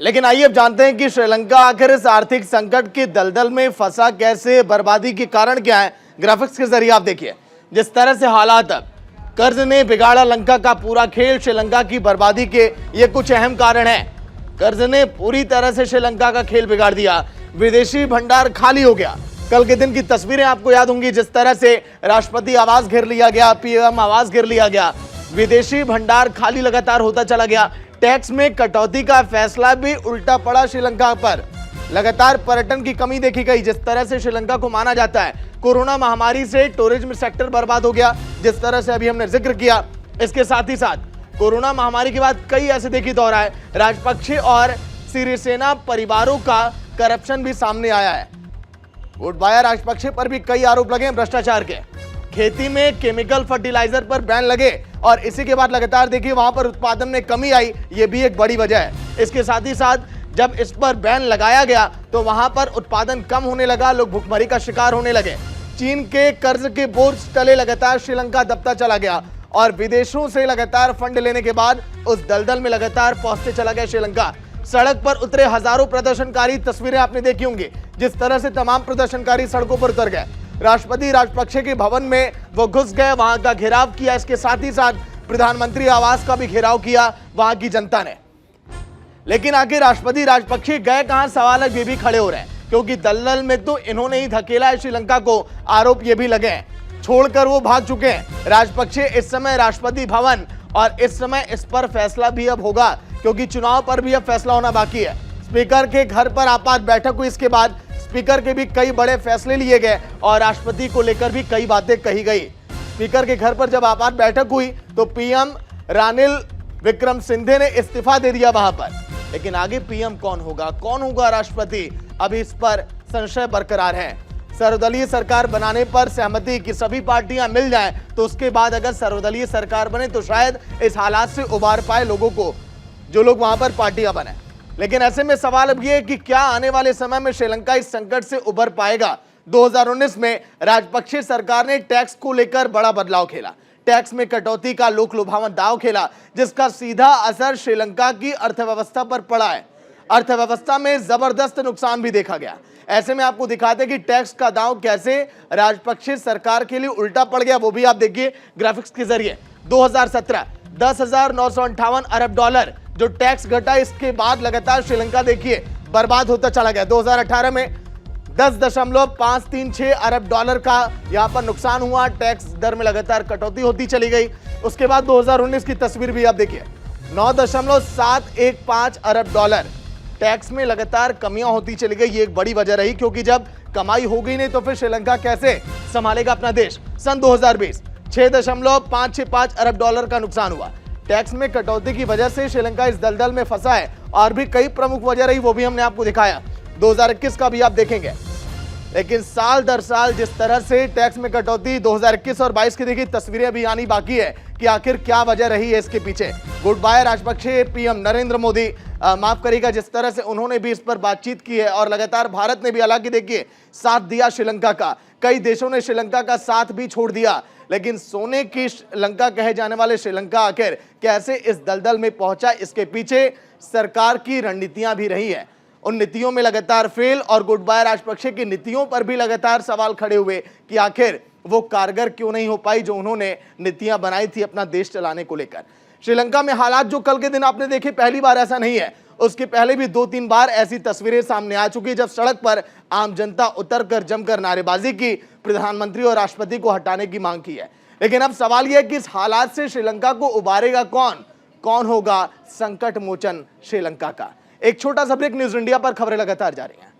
लेकिन आइए अब जानते हैं कि श्रीलंका आखिर इस आर्थिक संकट की दलदल में फंसा कैसे, बर्बादी के कारण क्या है। ग्राफिक्स के जरिए आप देखिए जिस तरह से हालात, अब कर्ज ने बिगाड़ा लंका का पूरा खेल। श्रीलंका की बर्बादी के ये कुछ अहम कारण हैं। कर्ज ने पूरी तरह से श्रीलंका का खेल बिगाड़ दिया। विदेशी भंडार खाली हो गया। कल के दिन की तस्वीरें आपको याद होंगी, जिस तरह से राष्ट्रपति आवास घेर लिया गया, पीएम आवास घेर लिया गया, विदेशी भंडार खाली लगातार होता चला गया। टैक्स में कटौती का फैसला भी उल्टा पड़ा श्रीलंका पर। लगातार पर्यटन की कमी देखी गई। जिस तरह से श्रीलंका को माना जाता है, कोरोना महामारी से टूरिज्म सेक्टर बर्बाद हो गया, जिस तरह से अभी हमने जिक्र किया। इसके साथ ही साथ कोरोना महामारी के बाद कई ऐसे देखी दौर आए, राजपक्षे और सिरिसेना परिवारों का करप्शन भी सामने आया है। गोटबाया राजपक्षे पर भी कई आरोप लगे भ्रष्टाचार के। खेती में केमिकल फर्टिलाइजर पर बैन लगे और इसी के बाद लगातार देखिए वहां पर उत्पादन में कमी आई, ये भी एक बड़ी वजह है। इसके साथ ही साथ जब इस पर बैन लगाया गया तो वहां पर उत्पादन कम होने लगा, लोग भुखमरी का शिकार होने लगे। चीन के कर्ज के बोझ तले लगातार श्रीलंका दबता चला गया और विदेशों से लगातार फंड लेने के बाद उस दलदल में लगातार पहुंचते चला गया श्रीलंका। सड़क पर उतरे हजारों प्रदर्शनकारी, तस्वीरें आपने देखी होंगी जिस तरह से तमाम प्रदर्शनकारी सड़कों पर उतर गए। राष्ट्रपति राजपक्षे के भवन में वो घुस गए, वहां का घेराव किया। इसके साथ ही साथ प्रधानमंत्री आवास का भी घेराव किया वहां की जनता ने। लेकिन आखिर राष्ट्रपति राजपक्षे गए कहां, सवाल ये भी खड़े हो रहे हैं, क्योंकि दलदल में तो इन्होंने ही धकेला है श्रीलंका को। आरोप ये भी लगे हैं, छोड़कर वो भाग चुके हैं राजपक्षे इस समय राष्ट्रपति भवन, और इस समय इस पर फैसला भी अब होगा, क्योंकि चुनाव पर भी अब फैसला होना बाकी है। स्पीकर के घर पर आपात बैठक हुई, इसके बाद स्पीकर के भी कई बड़े फैसले लिए गए और राष्ट्रपति को लेकर भी कई बातें कही गई। स्पीकर के घर पर जब आपात बैठक हुई तो पीएम रानिल विक्रमसिंघे ने इस्तीफा दे दिया वहां पर। लेकिन आगे पीएम कौन होगा राष्ट्रपति, अभी इस पर संशय बरकरार है। सर्वदलीय सरकार बनाने पर सहमति की सभी पार्टियां मिल जाएं तो उसके बाद अगर सर्वदलीय सरकार बने तो शायद इस हालात से उबार पाए लोगों को, जो लोग वहां पर पार्टियां बने। लेकिन ऐसे में सवाल अब ये है कि क्या आने वाले समय में श्रीलंका इस संकट से उबर पाएगा। 2019 में राजपक्षे सरकार ने टैक्स को लेकर बड़ा बदलाव खेला, टैक्स में कटौती का लोक लुभावन दांव खेला, जिसका सीधा असर श्रीलंका की अर्थव्यवस्था पर पड़ा है। अर्थव्यवस्था में जबरदस्त नुकसान भी देखा गया। ऐसे में आपको दिखाते कि टैक्स का दांव कैसे राजपक्षे सरकार के लिए उल्टा पड़ गया, वो भी आप देखिए ग्राफिक्स के जरिए। 2017 $10,958 अरब जो टैक्स घटा, इसके बाद लगातार श्रीलंका देखिए बर्बाद होता चला गया। 2018 में $10.536 अरब का यहां पर नुकसान हुआ। टैक्स दर में लगातार कटौती होती चली गई। उसके बाद 2019 की तस्वीर भी आप देखिए, $9.715 अरब टैक्स में लगातार कमियां होती चली गई। ये एक बड़ी वजह रही, क्योंकि जब कमाई हो गई नहीं तो फिर श्रीलंका कैसे संभालेगा अपना देश। सन 2020 $6.565 अरब का नुकसान हुआ। टैक्स में कटौती की वजह से श्रीलंका इस दलदल में फंसा है और भी कई प्रमुख वजह रही, वो भी हमने आपको दिखाया। 2021 का भी आप देखेंगे। लेकिन साल दर साल जिस तरह से टैक्स में कटौती 2021 और 22 की देखिए तस्वीरें भी आनी बाकी है कि आखिर क्या वजह रही है इसके पीछे। गोटबाया राजपक्षे, पीएम नरेंद्र मोदी माफ करिएगा, जिस तरह से उन्होंने भी इस पर बातचीत की है और लगातार भारत ने भी हालांकि देखिए साथ दिया श्रीलंका का। कई देशों ने श्रीलंका का साथ भी छोड़ दिया, लेकिन सोने की लंका कहे जाने वाले श्रीलंका आखिर कैसे इस दलदल में पहुंचा, इसके पीछे सरकार की रणनीतियां भी रही है। उन नीतियों में लगातार फेल और गोटबाया राजपक्षे की नीतियों पर भी लगातार सवाल खड़े हुए कि आखिर वो कारगर क्यों नहीं हो पाई जो उन्होंने नीतियां बनाई थी अपना देश चलाने को लेकर। श्रीलंका में हालात जो कल के दिन आपने देखे, पहली बार ऐसा नहीं है, उसके पहले भी 2-3 बार ऐसी तस्वीरें सामने आ चुकी, जब सड़क पर आम जनता उतरकर जमकर नारेबाजी की, प्रधानमंत्री और राष्ट्रपति को हटाने की मांग की है। लेकिन अब सवाल यह है कि इस हालात से श्रीलंका को उबारेगा कौन होगा संकट मोचन श्रीलंका का। एक छोटा सा ब्रेक, न्यूज इंडिया पर खबरें लगातार जारी हैं।